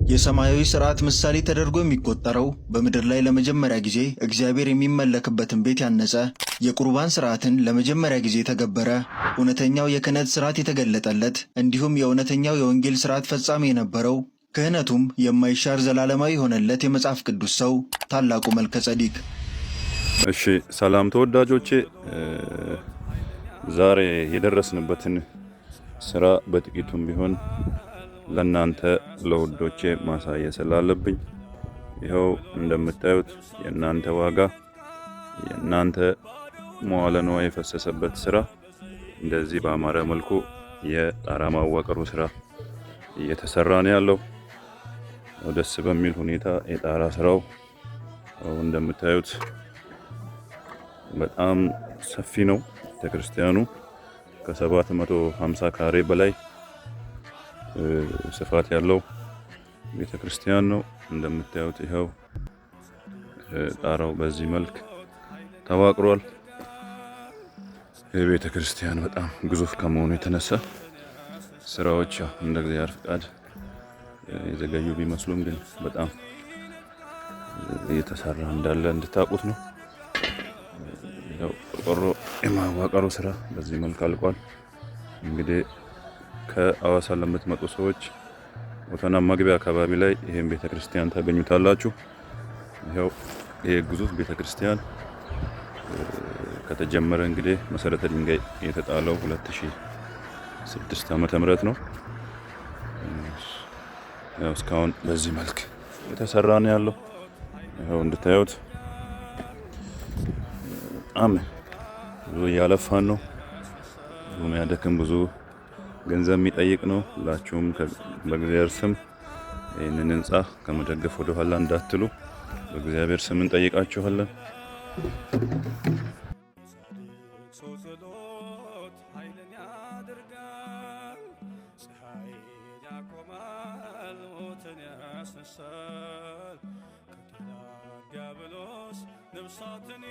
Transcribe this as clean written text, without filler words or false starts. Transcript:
የሰማያዊ ሥርዓት ምሳሌ ተደርጎ የሚቆጠረው በምድር ላይ ለመጀመሪያ ጊዜ እግዚአብሔር የሚመለክበትን ቤት ያነጸ፣ የቁርባን ሥርዓትን ለመጀመሪያ ጊዜ የተገበረ፣ እውነተኛው የክህነት ሥርዓት የተገለጠለት፣ እንዲሁም የእውነተኛው የወንጌል ሥርዓት ፈጻሚ የነበረው፣ ክህነቱም የማይሻር ዘላለማዊ የሆነለት የመጽሐፍ ቅዱስ ሰው ታላቁ መልከ ጸዲቅ። እሺ ሰላም ተወዳጆቼ፣ ዛሬ የደረስንበትን ስራ በጥቂቱም ቢሆን ለናንተ ለውዶቼ ማሳየት ስላለብኝ ይኸው እንደምታዩት የናንተ ዋጋ የናንተ መዋለ ንዋይ የፈሰሰበት ስራ እንደዚህ በአማረ መልኩ የጣራ ማዋቀሩ ስራ እየተሰራ ነው ያለው። ደስ በሚል ሁኔታ የጣራ ስራው እንደምታዩት በጣም ሰፊ ነው። ቤተክርስቲያኑ ከ750 ካሬ በላይ ስፋት ያለው ቤተክርስቲያን ነው። እንደምታዩት ይኸው ጣራው በዚህ መልክ ተዋቅሯል። የቤተክርስቲያን በጣም ግዙፍ ከመሆኑ የተነሳ ስራዎች እንደ እግዚአብሔር ፍቃድ የዘገዩ ቢመስሉም ግን በጣም እየተሰራ እንዳለ እንድታውቁት ነው። ያው ቆርቆሮ የማዋቀሩ ስራ በዚህ መልክ አልቋል። እንግዲህ ከአዋሳ ለምትመጡ ሰዎች ወተና መግቢያ አካባቢ ላይ ይሄን ቤተክርስቲያን ታገኙታላችሁ። ይሄው ይሄ ግዙፍ ቤተክርስቲያን ከተጀመረ እንግዲህ መሰረተ ድንጋይ የተጣለው 2006 ዓመተ ምህረት ነው። ያው እስካሁን በዚህ መልክ የተሰራ ነው ያለው። ይሄው እንድታዩት ብዙ እያለፋን ነው። ብዙ የሚያደክም ብዙ ገንዘብ የሚጠይቅ ነው። ሁላችሁም በእግዚአብሔር ስም ይህንን ህንጻ ከመደገፍ ወደ ኋላ እንዳትሉ በእግዚአብሔር ስም እንጠይቃችኋለን። ነፍሳትን